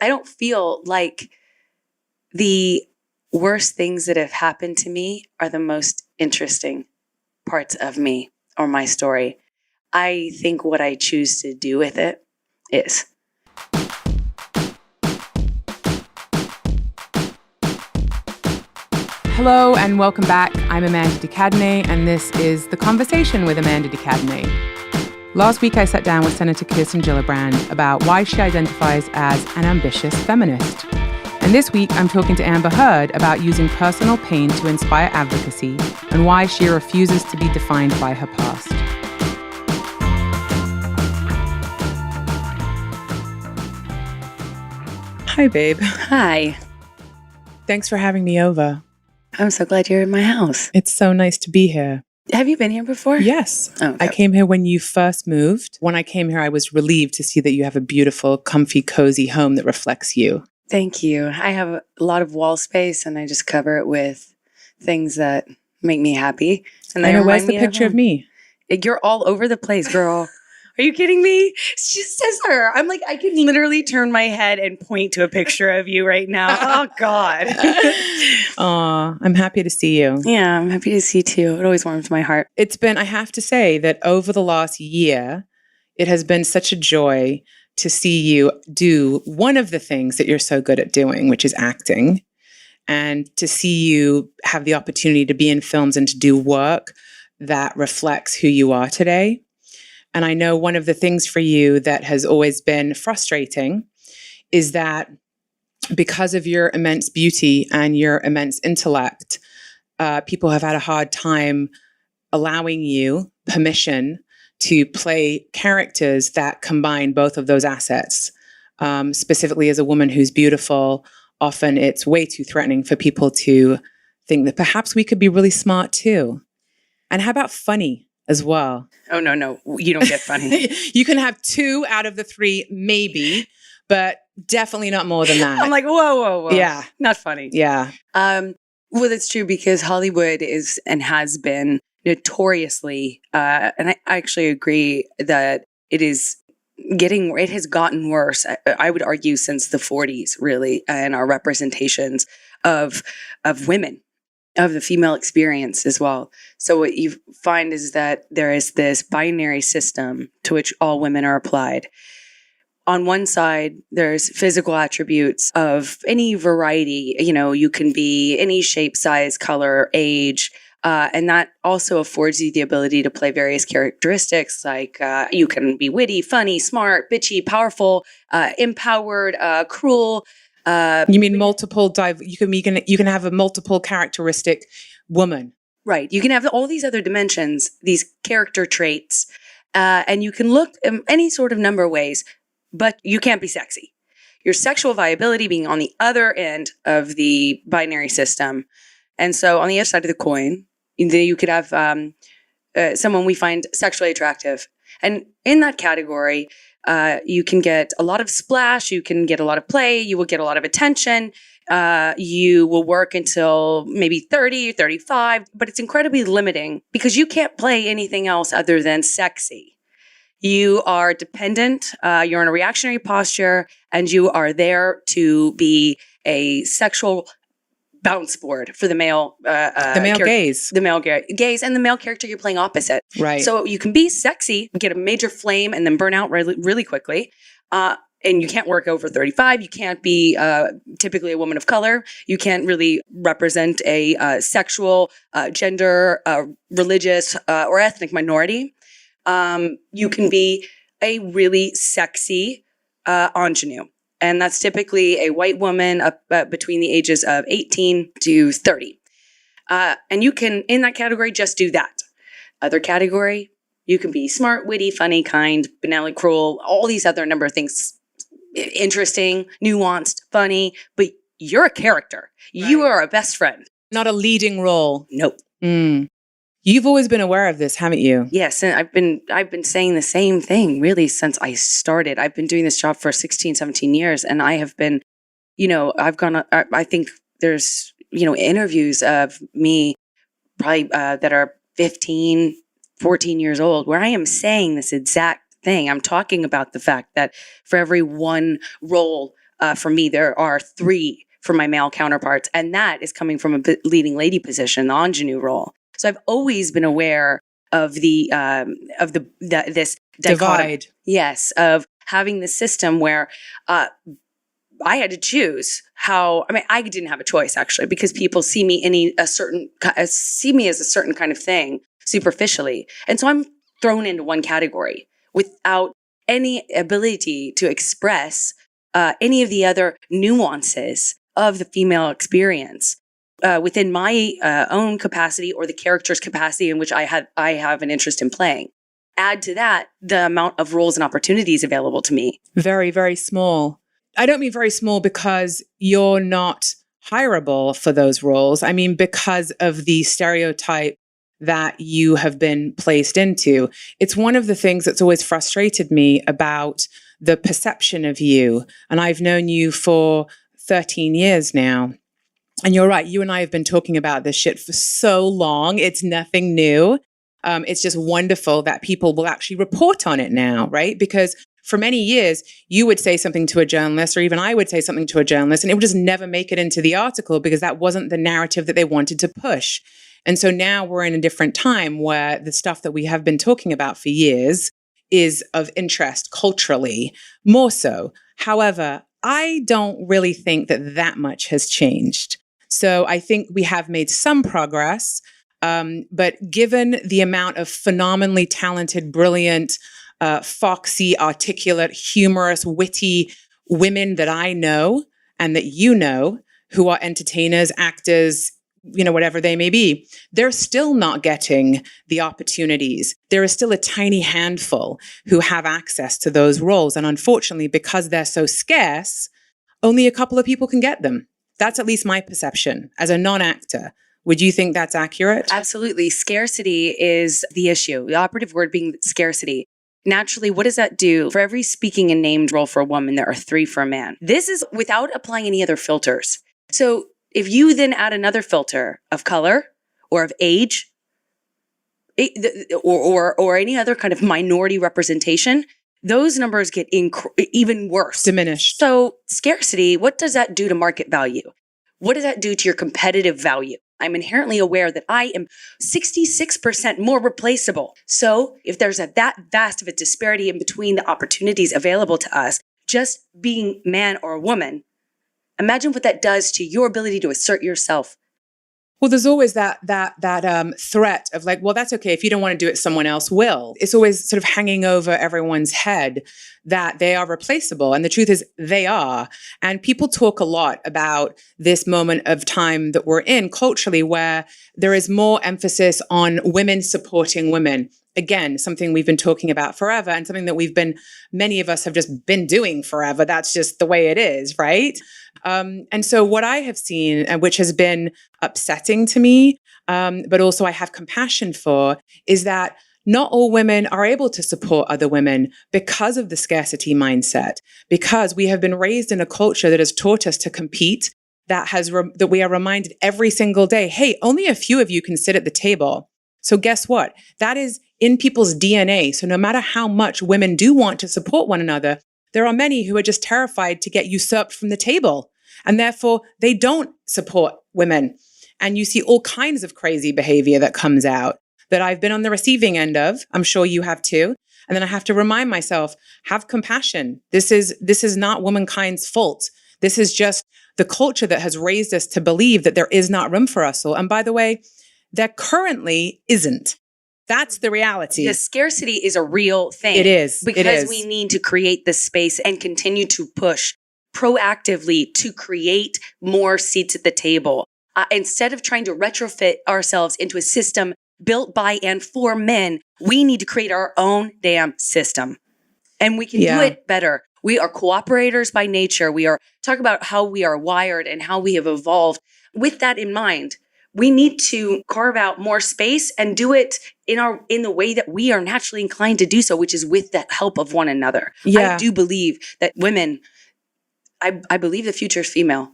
I don't feel like the worst things that have happened to me are the most interesting parts of me or my story. I think what I choose to do with it is. Hello and welcome back. I'm Amanda de Cadenet, and this is The Conversation with Amanda de Cadenet. Last week I sat down with Senator Kirsten Gillibrand about why she identifies as an ambitious feminist. And this week I'm talking to Amber Heard about using personal pain to inspire advocacy and why she refuses to be defined by her past. Hi, babe. Hi. Thanks for having me over. I'm so glad you're in my house. It's so nice to be here. Have you been here before? Yes. Oh, okay. I came here when you first moved. When I came here, I was relieved to see that you have a beautiful, comfy, cozy home that reflects you. Thank you. I have a lot of wall space and I just cover it with things that make me happy. And I know, where's the picture of me? You're all over the place, girl. Are you kidding me? She says her. I'm like, I can literally turn my head and point to a picture of you right now. Oh, God. Aw, I'm happy to see you. Yeah, I'm happy to see you too. It always warms my heart. It's been, I have to say that over the last year, it has been such a joy to see you do one of the things that you're so good at doing, which is acting, and to see you have the opportunity to be in films and to do work that reflects who you are today. And I know one of the things for you that has always been frustrating is that because of your immense beauty and your immense intellect, people have had a hard time allowing you permission to play characters that combine both of those assets. Specifically as a woman who's beautiful, often it's way too threatening for people to think that perhaps we could be really smart too. And how about funny as well? Oh, no. You don't get funny. You can have 2 out of the 3, maybe, but definitely not more than that. I'm like, whoa. Yeah. Not funny. Yeah. Well, that's true because Hollywood is and has been notoriously, and I actually agree that it has gotten worse. I would argue since the 40s, really, and our representations of women, of the female experience as well. So what you find is that there is this binary system to which all women are applied. On one side, there's physical attributes of any variety. You know, you can be any shape, size, color, age, and that also affords you the ability to play various characteristics like you can be witty, funny, smart, bitchy, powerful, empowered, cruel. You mean multiple? You can have a multiple characteristic woman, right? You can have all these other dimensions, these character traits, and you can look any sort of number of ways, but you can't be sexy. Your sexual viability being on the other end of the binary system, and so on the other side of the coin, you could have someone we find sexually attractive, and in that category. You can get a lot of splash, you can get a lot of play, you will get a lot of attention, you will work until maybe 30, 35, but it's incredibly limiting because you can't play anything else other than sexy. You are dependent, you're in a reactionary posture, and you are there to be a sexual bounce board for the male gaze. The male gaze and the male character you're playing opposite. Right. So you can be sexy, get a major flame, and then burn out really, really quickly. And you can't work over 35. You can't be typically a woman of color. You can't really represent a sexual, gender, religious, or ethnic minority. You can be a really sexy ingenue. And that's typically a white woman up between the ages of 18 to 30. And you can, in that category, just do that. Other category, you can be smart, witty, funny, kind, benevolent, cruel, all these other number of things. Interesting, nuanced, funny, but you're a character. Right. You are a best friend. Not a leading role. Nope. You've always been aware of this, haven't you? Yes, and I've been saying the same thing really since I started. I've been doing this job for 16, 17 years, and I have been, I think there's, interviews of me probably that are 15, 14 years old where I am saying this exact thing. I'm talking about the fact that for every one role for me. There are 3 for my male counterparts, and that is coming from a leading lady position, the ingenue role. So I've always been aware of this Divide. Yes, of having the system where I had to choose how. I mean, I didn't have a choice actually, because people see me see me as a certain kind of thing superficially, and so I'm thrown into one category without any ability to express any of the other nuances of the female experience within my own capacity or the character's capacity in which I have an interest in playing. Add to that the amount of roles and opportunities available to me. Very, very small. I don't mean very small because you're not hireable for those roles. I mean, because of the stereotype that you have been placed into. It's one of the things that's always frustrated me about the perception of you. And I've known you for 13 years now. And you're right. You and I have been talking about this shit for so long. It's nothing new. It's just wonderful that people will actually report on it now, right? Because for many years, you would say something to a journalist, or even I would say something to a journalist, and it would just never make it into the article because that wasn't the narrative that they wanted to push. And so now we're in a different time where the stuff that we have been talking about for years is of interest culturally, more so. However, I don't really think that much has changed. So I think we have made some progress. But given the amount of phenomenally talented, brilliant, foxy, articulate, humorous, witty women that I know and that you know, who are entertainers, actors, whatever they may be, they're still not getting the opportunities. There is still a tiny handful who have access to those roles. And unfortunately, because they're so scarce, only a couple of people can get them. That's at least my perception as a non-actor. Would you think that's accurate? Absolutely. Scarcity is the issue. The operative word being scarcity. Naturally, what does that do? For every speaking and named role for a woman, there are 3 for a man. This is without applying any other filters. So if you then add another filter of color or of age or any other kind of minority representation, those numbers get even worse. Diminished. So scarcity, what does that do to market value? What does that do to your competitive value? I'm inherently aware that I am 66% more replaceable. So if there's that vast of a disparity in between the opportunities available to us, just being man or woman, imagine what that does to your ability to assert yourself. Well, there's always that threat of like, well, that's okay. If you don't want to do it, someone else will. It's always sort of hanging over everyone's head that they are replaceable. And the truth is they are. And people talk a lot about this moment of time that we're in culturally where there is more emphasis on women supporting women. Again, something we've been talking about forever and something that many of us have just been doing forever. That's just the way it is, right? And so what I have seen, and which has been upsetting to me, but also I have compassion for, is that not all women are able to support other women because of the scarcity mindset, because we have been raised in a culture that has taught us to compete, that we are reminded every single day, hey, only a few of you can sit at the table. So guess what? That is in people's DNA. So no matter how much women do want to support one another, there are many who are just terrified to get usurped from the table. And therefore, they don't support women. And you see all kinds of crazy behavior that comes out that I've been on the receiving end of. I'm sure you have too. And then I have to remind myself, have compassion. This is not womankind's fault. This is just the culture that has raised us to believe that there is not room for us all. And by the way, there currently isn't. That's the reality. The scarcity is a real thing. It is. Because we need to create the space and continue to push proactively to create more seats at the table. Instead of trying to retrofit ourselves into a system built by and for men, we need to create our own damn system. And we can do it better. We are cooperators by nature. We are talking about how we are wired and how we have evolved. With that in mind, we need to carve out more space and do it in the way that we are naturally inclined to do so, which is with the help of one another. Yeah. I do believe that women, I believe the future is female.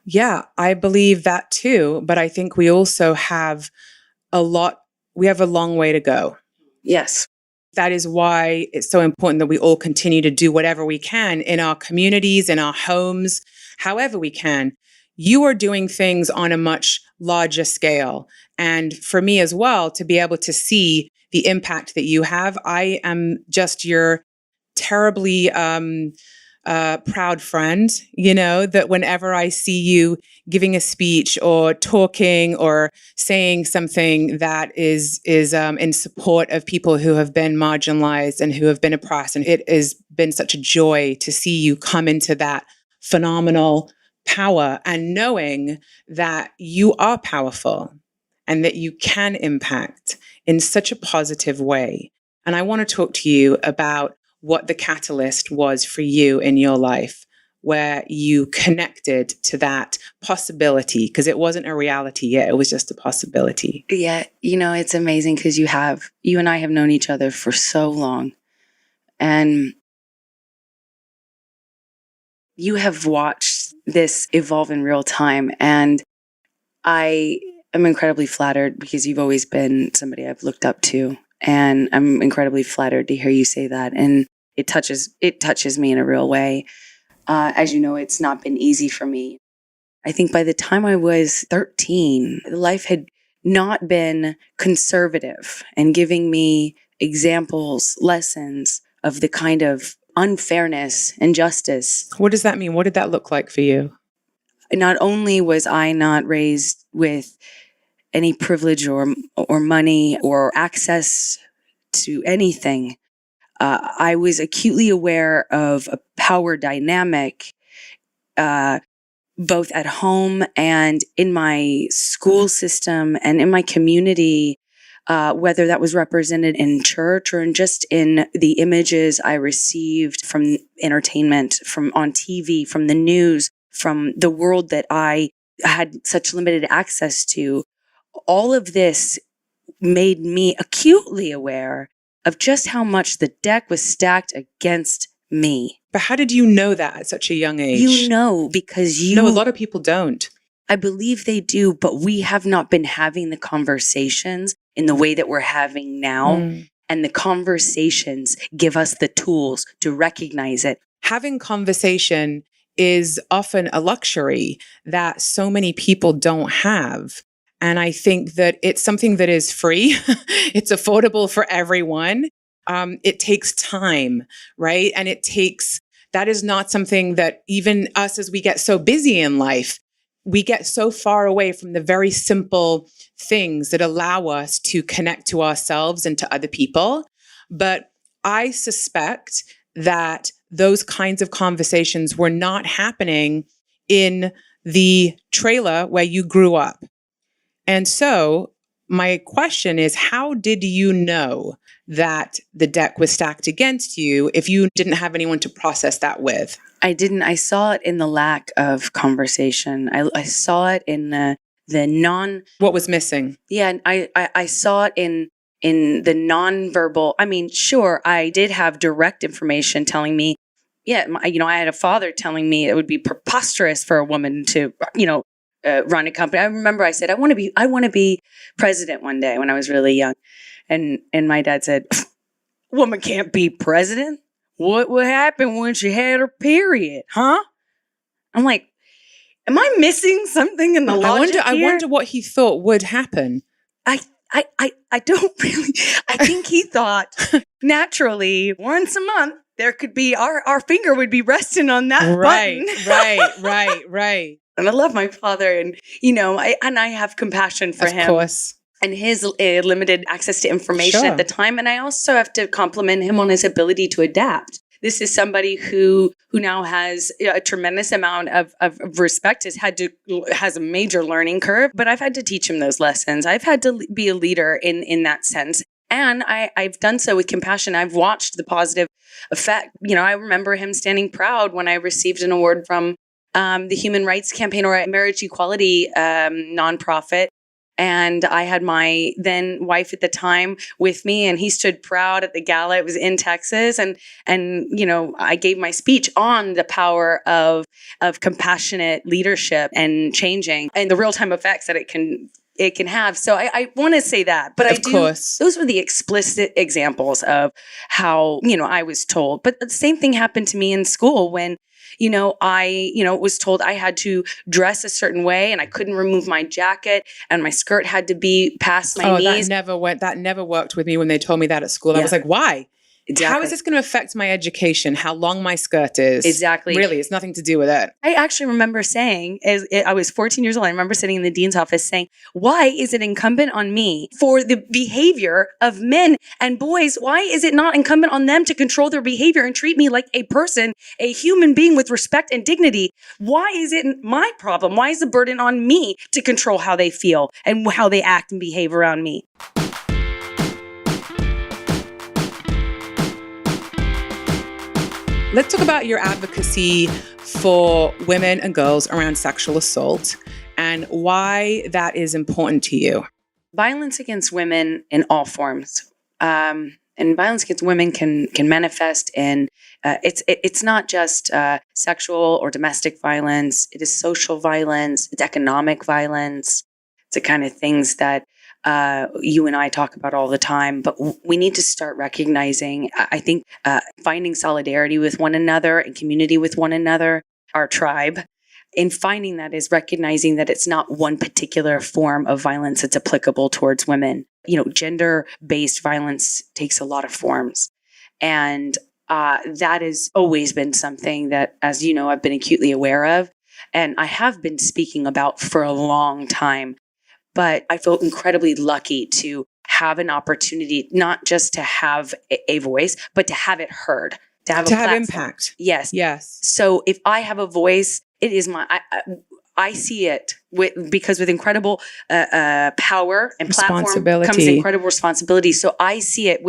Yeah, I believe that too. But I think we also have we have a long way to go. Yes. That is why it's so important that we all continue to do whatever we can in our communities, in our homes, however we can. You are doing things on a much larger scale. And for me as well, to be able to see the impact that you have, I am just your terribly proud friend, that whenever I see you giving a speech or talking or saying something that is in support of people who have been marginalized and who have been oppressed, and it has been such a joy to see you come into that phenomenal power and knowing that you are powerful and that you can impact in such a positive way. And I want to talk to you about what the catalyst was for you in your life, where you connected to that possibility, because it wasn't a reality yet, it was just a possibility. Yeah, it's amazing because you and I have known each other for so long. And you have watched this evolve in real time. And I am incredibly flattered because you've always been somebody I've looked up to. And I'm incredibly flattered to hear you say that. And it touches me in a real way. As you know, it's not been easy for me. I think by the time I was 13, life had not been conservative and giving me examples, lessons of the kind of unfairness and justice. What does that mean? What did that look like for you? Not only was I not raised with any privilege or money or access to anything, I was acutely aware of a power dynamic, both at home and in my school system and in my community, whether that was represented in church or just in the images I received from entertainment, from on TV, from the news, from the world that I had such limited access to. All of this made me acutely aware of just how much the deck was stacked against me. But how did you know that at such a young age? Because No, a lot of people don't. I believe they do, but we have not been having the conversations in the way that we're having now. And the conversations give us the tools to recognize it. Having conversation is often a luxury that so many people don't have. And I think that it's something that is free. It's affordable for everyone. It takes time, right? And that is not something that even us, as we get so busy in life, we get so far away from the very simple things that allow us to connect to ourselves and to other people. But I suspect that those kinds of conversations were not happening in the trailer where you grew up. And so my question is, how did you know that the deck was stacked against you if you didn't have anyone to process that with? I didn't. I saw it in the lack of conversation. I saw it in the non. What was missing? Yeah, I saw it in the nonverbal. I mean, sure, I did have direct information telling me, I had a father telling me it would be preposterous for a woman to, run a company. I remember I said, I want to be president one day when I was really young. And my dad said, woman can't be president. What would happen when she had her period? Huh? I'm like, am I missing something in the logic here? I wonder what he thought would happen. I don't really, I think he thought naturally once a month there could be, our finger would be resting on that button. Right. And I love my father and, I have compassion for him. Of course. And his limited access to information at the time. And I also have to compliment him on his ability to adapt. This is somebody who now has a tremendous amount of respect, has a major learning curve, but I've had to teach him those lessons. I've had to be a leader in that sense. And I've done so with compassion. I've watched the positive effect. I remember him standing proud when I received an award from the Human Rights Campaign or a marriage equality nonprofit. And I had my then wife at the time with me, and he stood proud at the gala. It was in Texas, and I gave my speech on the power of compassionate leadership and changing, and the real time effects that it can it can have. So I want to say that, but Of course. those were the explicit examples of how, I was told. But the same thing happened to me in school when, I, was told I had to dress a certain way and I couldn't remove my jacket and my skirt had to be past my knees. That never worked with me when they told me that at school. I was like, why? Exactly. How is this going to affect my education? How long my skirt is? Exactly. Really, it's nothing to do with it. I actually remember saying, I was 14 years old, I remember sitting in the dean's office saying, why is it incumbent on me for the behavior of men and boys? Why is it not incumbent on them to control their behavior and treat me like a person, a human being with respect and dignity? Why is it my problem? Why is the burden on me to control how they feel and how they act and behave around me? Let's talk about your advocacy for women and girls around sexual assault and why that is important to you. Violence against women in all forms, and violence against women can manifest in it's not just sexual or domestic violence. It is social violence. It's economic violence. It's the kind of things that you and I talk about all the time, but we need to start recognizing, I think, finding solidarity with one another and community with one another, our tribe. In finding that is recognizing that it's not one particular form of violence that's applicable towards women. Gender-based violence takes a lot of forms. And that has always been something that, as you know, I've been acutely aware of. And I have been speaking about for a long time. But I feel incredibly lucky to have an opportunity, not just to have a voice, but to have it heard, to have impact. Yes. Yes. So if I have a voice, it is I see it because with incredible power and platform comes incredible responsibility. So I see it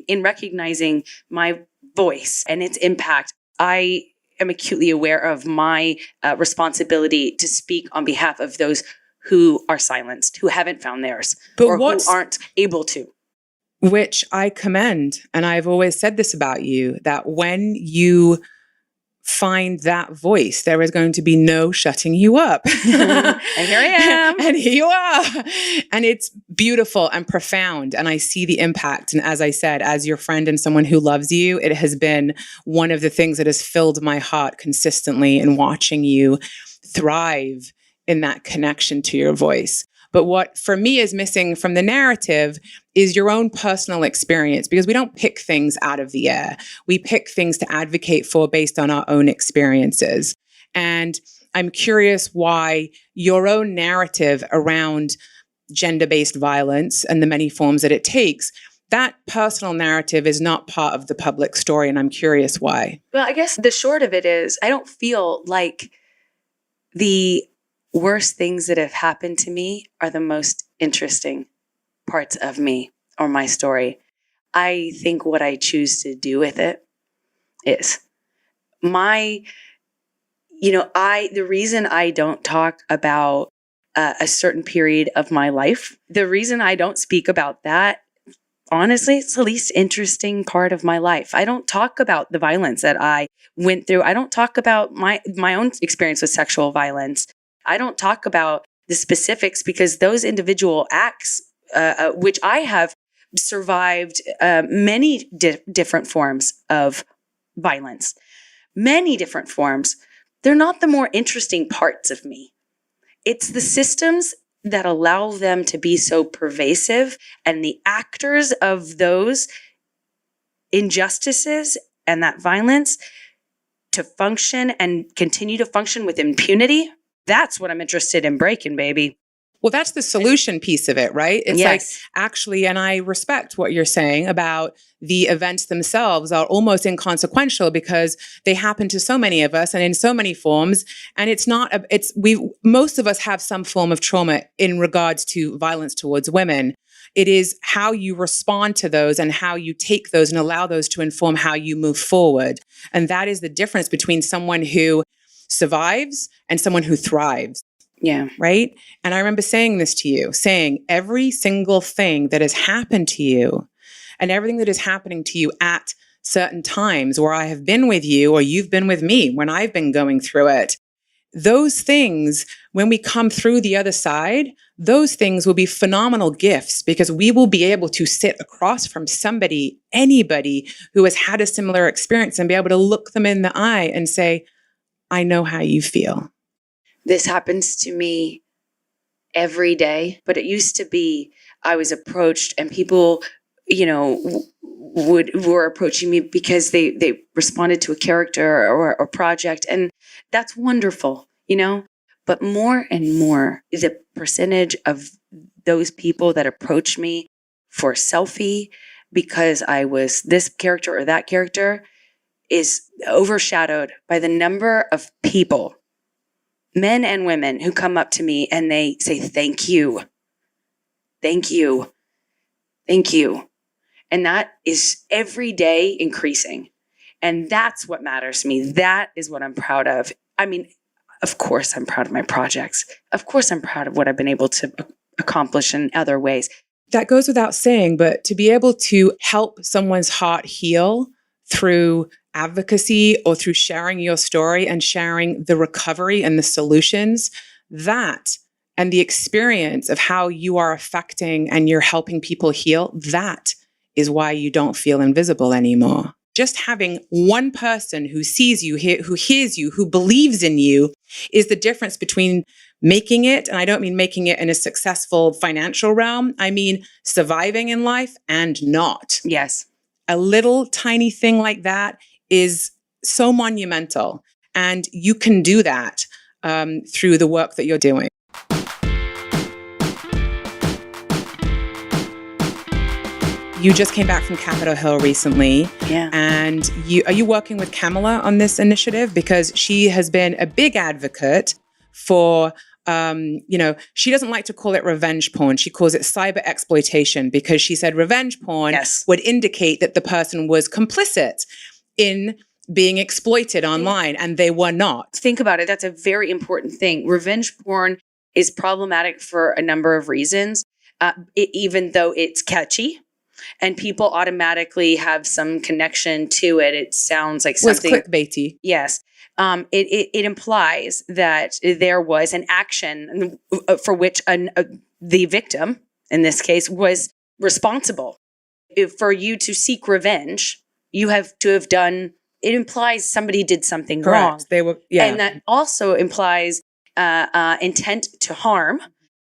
in recognizing my voice and its impact. I am acutely aware of my responsibility to speak on behalf of those who are silenced, who haven't found theirs, who aren't able to. Which I commend. And I've always said this about you, that when you find that voice, there is going to be no shutting you up. And here I am. And here you are. And it's beautiful and profound. And I see the impact. And as I said, as your friend and someone who loves you, it has been one of the things that has filled my heart consistently in watching you thrive in that connection to your voice. But what for me is missing from the narrative is your own personal experience, because we don't pick things out of the air. We pick things to advocate for based on our own experiences. And I'm curious why your own narrative around gender-based violence and the many forms that it takes, that personal narrative is not part of the public story. And I'm curious why. Well, I guess the short of it is I don't feel like the worst things that have happened to me are the most interesting parts of me or my story. I think what I choose to do with it is the reason I don't talk about a certain period of my life, the reason I don't speak about that, honestly, it's the least interesting part of my life. I don't talk about the violence that I went through. I don't talk about my own experience with sexual violence. I don't talk about the specifics because those individual acts, which I have survived many different forms of violence, many different forms, they're not the more interesting parts of me. It's the systems that allow them to be so pervasive and the actors of those injustices and that violence to function and continue to function with impunity. That's what I'm interested in breaking, baby. Well, that's the solution piece of it, right? It's Yes. like actually, and I respect what you're saying about the events themselves are almost inconsequential because they happen to so many of us and in so many forms. And most of us have some form of trauma in regards to violence towards women. It is how you respond to those and how you take those and allow those to inform how you move forward. And that is the difference between someone who survives and someone who thrives. Yeah. Right? And I remember saying this to you, saying every single thing that has happened to you and everything that is happening to you at certain times where I have been with you or you've been with me when I've been going through it, those things, when we come through the other side, those things will be phenomenal gifts because we will be able to sit across from somebody, anybody who has had a similar experience and be able to look them in the eye and say, I know how you feel. This happens to me every day, but it used to be I was approached and people, were approaching me because they responded to a character or a project, and that's wonderful, but more and more the percentage of those people that approach me for a selfie because I was this character or that character is overshadowed by the number of people, men and women, who come up to me and they say, thank you. Thank you. Thank you. And that is every day increasing. And that's what matters to me. That is what I'm proud of. I mean, of course I'm proud of my projects. Of course I'm proud of what I've been able to accomplish in other ways. That goes without saying, but to be able to help someone's heart heal through advocacy or through sharing your story and sharing the recovery and the solutions, that and the experience of how you are affecting and you're helping people heal, that is why you don't feel invisible anymore. Just having one person who sees you, who hears you, who believes in you is the difference between making it, and I don't mean making it in a successful financial realm, I mean surviving in life and not. Yes. A little tiny thing like that is so monumental, and you can do that through the work that you're doing. You just came back from Capitol Hill recently. Yeah. And are you working with Kamala on this initiative? Because she has been a big advocate for, she doesn't like to call it revenge porn. She calls it cyber exploitation because she said revenge porn would indicate that the person was complicit in being exploited online, and they were not. Think about it. That's a very important thing. Revenge porn is problematic for a number of reasons, even though it's catchy. And people automatically have some connection to it. It sounds like something clickbaity. Yes. It implies that there was an action for which the victim, in this case, was responsible. For you to seek revenge, you have to have done. It implies somebody did something wrong. They were, yeah. And that also implies intent to harm,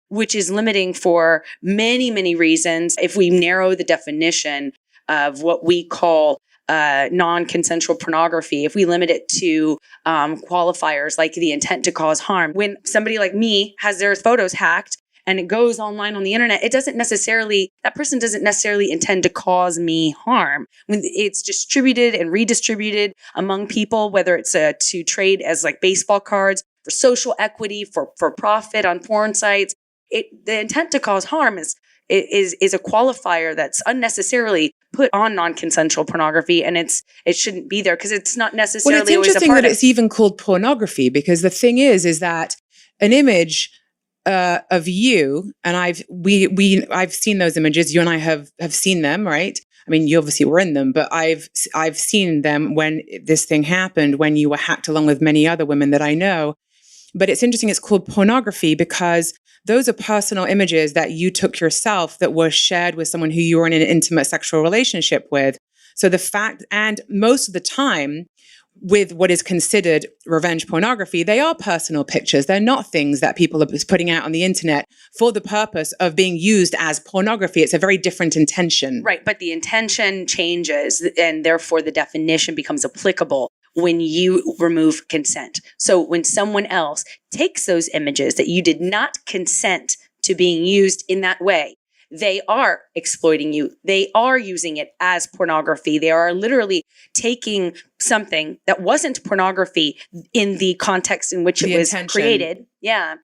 which is limiting for many, many reasons. If we narrow the definition of what we call non-consensual pornography, if we limit it to qualifiers like the intent to cause harm, when somebody like me has their photos hacked and it goes online on the internet, that person doesn't necessarily intend to cause me harm. When it's distributed and redistributed among people, whether it's to trade as like baseball cards, for social equity, for profit on porn sites, the intent to cause harm is a qualifier that's unnecessarily put on non-consensual pornography, and it shouldn't be there because it's not necessarily always a part of it. It's interesting that it's even called pornography, because the thing is that an image of you, and I've seen those images. You and I have seen them, right? I mean, you obviously were in them, but I've seen them when this thing happened, when you were hacked along with many other women that I know. But it's interesting, it's called pornography because those are personal images that you took yourself that were shared with someone who you were in an intimate sexual relationship with. So the fact, and most of the time with what is considered revenge pornography, they are personal pictures. They're not things that people are putting out on the internet for the purpose of being used as pornography. It's a very different intention. Right, but the intention changes, and therefore the definition becomes applicable when you remove consent. So when someone else takes those images that you did not consent to being used in that way, they are exploiting you. They are using it as pornography. They are literally taking something that wasn't pornography in the context in which it was created. Yeah.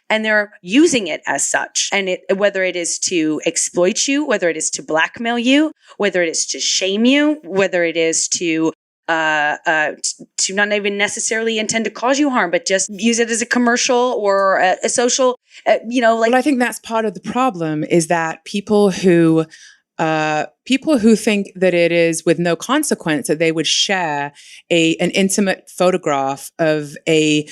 And they're using it as such. And whether it is to exploit you, whether it is to blackmail you, whether it is to shame you, whether it is to not even necessarily intend to cause you harm, but just use it as a commercial or a social, Well, I think that's part of the problem is that people who think that it is with no consequence that they would share an intimate photograph of a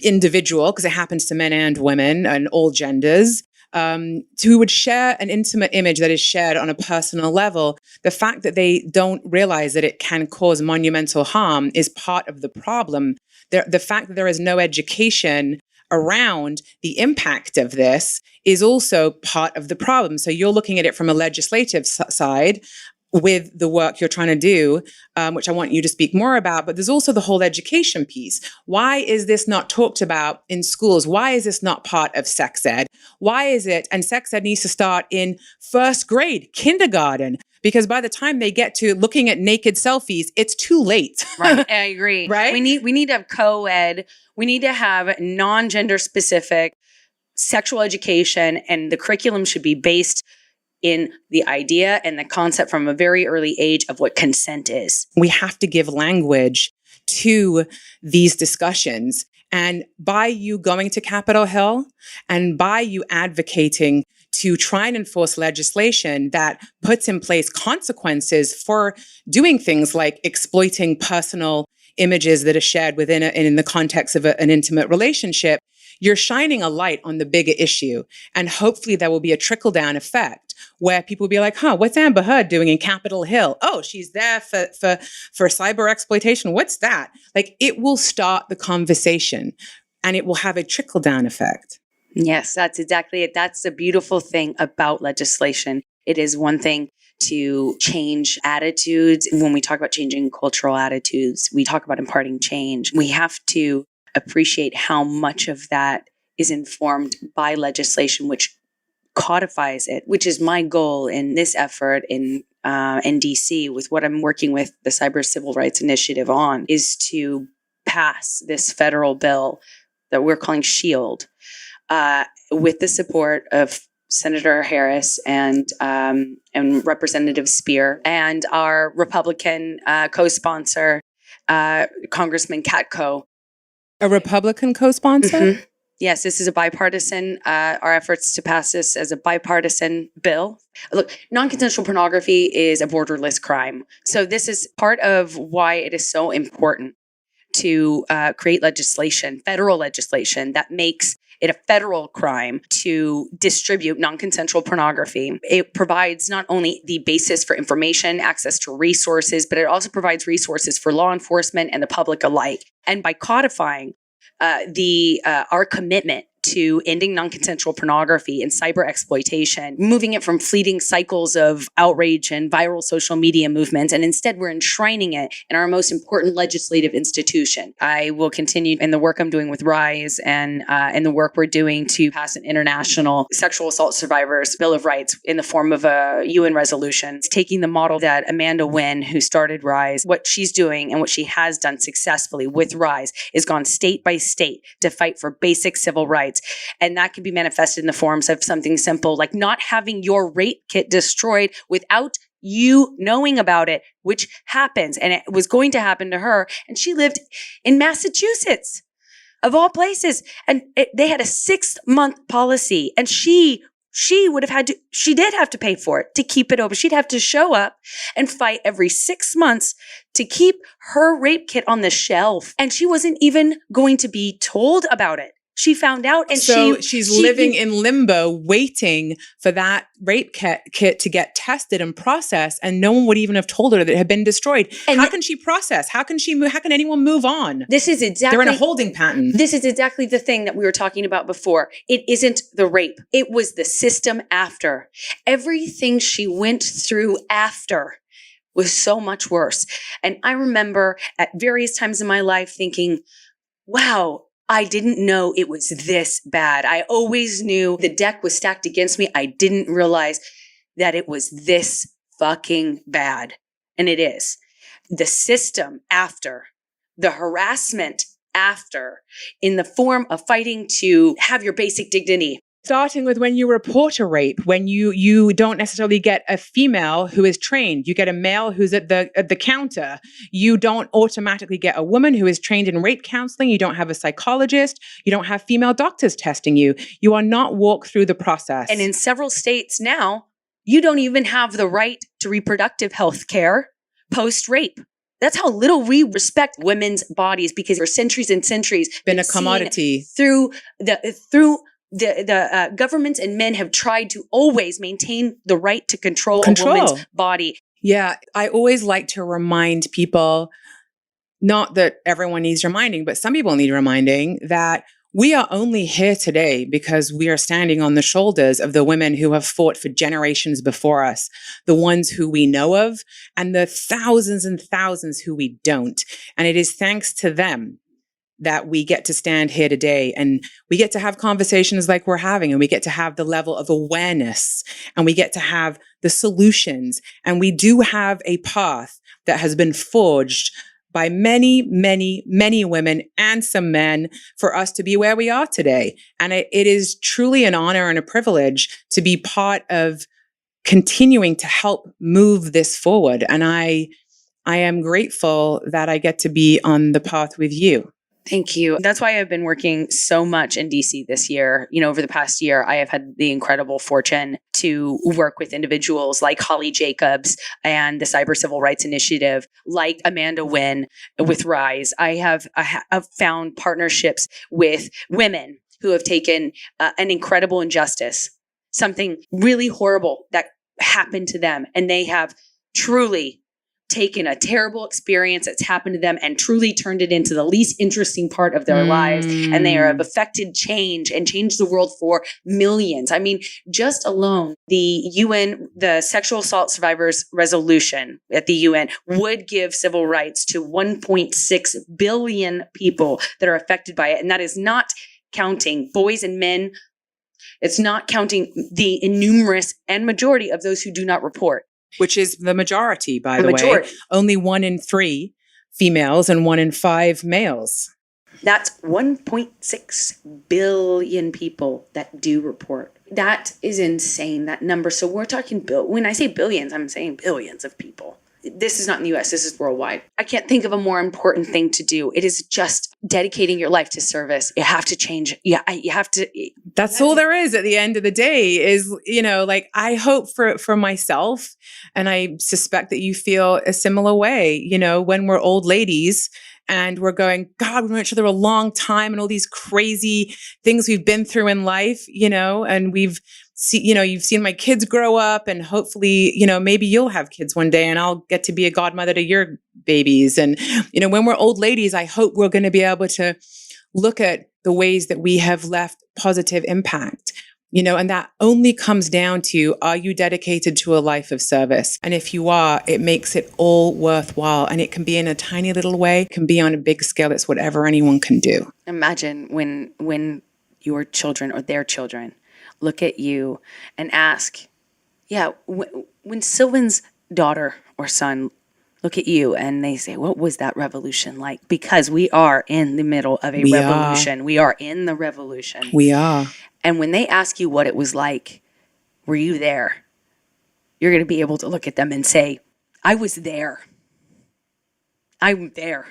individual, because it happens to men and women and all genders, who would share an intimate image that is shared on a personal level, the fact that they don't realize that it can cause monumental harm is part of the problem. The fact that there is no education around the impact of this is also part of the problem. So you're looking at it from a legislative side with the work you're trying to do, which I want you to speak more about, but there's also the whole education piece. Why is this not talked about in schools? Why is this not part of sex ed? Why is it, and sex ed needs to start in first grade, kindergarten, because by the time they get to looking at naked selfies, it's too late. Right, I agree. Right? We need to have co-ed. We need to have non-gender specific sexual education, and the curriculum should be based in the idea and the concept from a very early age of what consent is. We have to give language to these discussions. And by you going to Capitol Hill and by you advocating to try and enforce legislation that puts in place consequences for doing things like exploiting personal images that are shared within in the context of an intimate relationship, you're shining a light on the bigger issue. And hopefully there will be a trickle-down effect where people will be like, what's Amber Heard doing in Capitol Hill? Oh, she's there for cyber exploitation. What's that? Like, it will start the conversation and it will have a trickle-down effect. Yes, that's exactly it. That's the beautiful thing about legislation. It is one thing to change attitudes. When we talk about changing cultural attitudes, we talk about imparting change. We have to appreciate how much of that is informed by legislation, which codifies it, which is my goal in this effort in DC with what I'm working with the Cyber Civil Rights Initiative on, is to pass this federal bill that we're calling SHIELD with the support of Senator Harris and Representative Speer and our Republican co-sponsor, Congressman Katko. A Republican co-sponsor? Mm-hmm. Yes, this is a bipartisan, our efforts to pass this as a bipartisan bill. Look, non-consensual pornography is a borderless crime. So this is part of why it is so important to create legislation, federal legislation, that makes it a federal crime to distribute non-consensual pornography. It provides not only the basis for information, access to resources, but it also provides resources for law enforcement and the public alike. And by codifying our commitment to ending non-consensual pornography and cyber exploitation, moving it from fleeting cycles of outrage and viral social media movements, and instead we're enshrining it in our most important legislative institution. I will continue in the work I'm doing with RISE and in the work we're doing to pass an international sexual assault survivors Bill of Rights in the form of a UN resolution. It's taking the model that Amanda Wynn, who started RISE, what she's doing and what she has done successfully with RISE is gone state by state to fight for basic civil rights. And that can be manifested in the forms of something simple like not having your rape kit destroyed without you knowing about it, which happens. And it was going to happen to her. And she lived in Massachusetts, of all places. And they had a 6-month policy. And she would have had to, she did have to pay for it to keep it open. She'd have to show up and fight every 6 months to keep her rape kit on the shelf. And she wasn't even going to be told about it. She found out, and she's living in limbo, waiting for that rape kit to get tested and processed, and no one would even have told her that it had been destroyed. And how can she process? How can she move? How can anyone move on? This is exactly, they're in a holding pattern. This is exactly the thing that we were talking about before. It isn't the rape. It was the system after. Everything she went through after was so much worse. And I remember at various times in my life thinking, wow, I didn't know it was this bad. I always knew the deck was stacked against me. I didn't realize that it was this fucking bad. And it is. The system after, the harassment after, in the form of fighting to have your basic dignity. Starting with when you report a rape, when you don't necessarily get a female who is trained, you get a male who's at the counter. You don't automatically get a woman who is trained in rape counseling. You don't have a psychologist. You don't have female doctors testing you. You are not walked through the process. And in several states now, you don't even have the right to reproductive health care post-rape. That's how little we respect women's bodies, because for centuries and centuries Been a commodity. Through the governments, and men have tried to always maintain the right to control a woman's body. Yeah, I always like to remind people, not that everyone needs reminding, but some people need reminding, that we are only here today because we are standing on the shoulders of the women who have fought for generations before us, the ones who we know of, and the thousands and thousands who we don't. And it is thanks to them that we get to stand here today, and we get to have conversations like we're having, and we get to have the level of awareness, and we get to have the solutions. And we do have a path that has been forged by many, many, many women and some men for us to be where we are today. And it is truly an honor and a privilege to be part of continuing to help move this forward. And I am grateful that I get to be on the path with you. Thank you. That's why I've been working so much in DC this year. Over the past year, I have had the incredible fortune to work with individuals like Holly Jacobs and the Cyber Civil Rights Initiative, like Amanda Wynn with RISE. I have found partnerships with women who have taken an incredible injustice, something really horrible that happened to them, and they have truly taken a terrible experience that's happened to them and truly turned it into the least interesting part of their lives. And they have affected change and changed the world for millions. I mean, just alone, the UN, the Sexual Assault Survivors Resolution at the UN would give civil rights to 1.6 billion people that are affected by it. And that is not counting boys and men. It's not counting the innumerous and majority of those who do not report. Which is the majority, by the way. Only 1 in 3 females and 1 in 5 males. That's 1.6 billion people that do report. That is insane, that number. So we're talking, when I say billions, I'm saying billions of people. This is not in the US, this is worldwide. I can't think of a more important thing to do. It is just dedicating your life to service. You have to change. You have to. That's all there is at the end of the day is, I hope for myself, and I suspect that you feel a similar way, when we're old ladies and we're going, God, we've known each other a long time and all these crazy things we've been through in life, and you've seen my kids grow up, and hopefully, maybe you'll have kids one day and I'll get to be a godmother to your babies. And, when we're old ladies, I hope we're going to be able to look at the ways that we have left positive impact, and that only comes down to, are you dedicated to a life of service? And if you are, it makes it all worthwhile. And it can be in a tiny little way, it can be on a big scale. It's whatever anyone can do. Imagine when your children or their children look at you and ask, when Sylvan's daughter or son look at you and they say, what was that revolution like? Because we are in the middle of a revolution. We are in the revolution. We are. And when they ask you what it was like, were you there? You're going to be able to look at them and say, I was there. I'm there.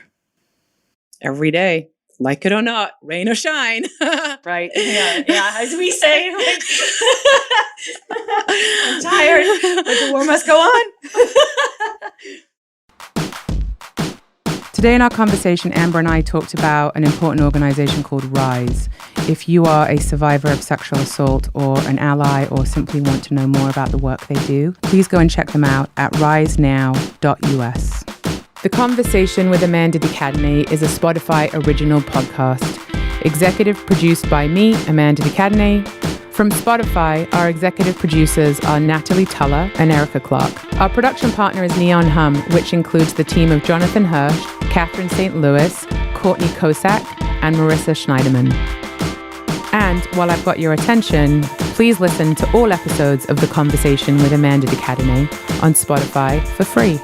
Every day. Like it or not, rain or shine. Right. Yeah. As we say, I'm tired, but the war must go on. Today in our conversation, Amber and I talked about an important organization called RISE. If you are a survivor of sexual assault or an ally or simply want to know more about the work they do, please go and check them out at risenow.us. The Conversation with Amanda de Cadenet is a Spotify original podcast. Executive produced by me, Amanda de Cadenet. From Spotify, our executive producers are Natalie Tuller and Erica Clark. Our production partner is Neon Hum, which includes the team of Jonathan Hirsch, Catherine St. Louis, Courtney Kosak, and Marissa Schneiderman. And while I've got your attention, please listen to all episodes of The Conversation with Amanda de Cadenet on Spotify for free.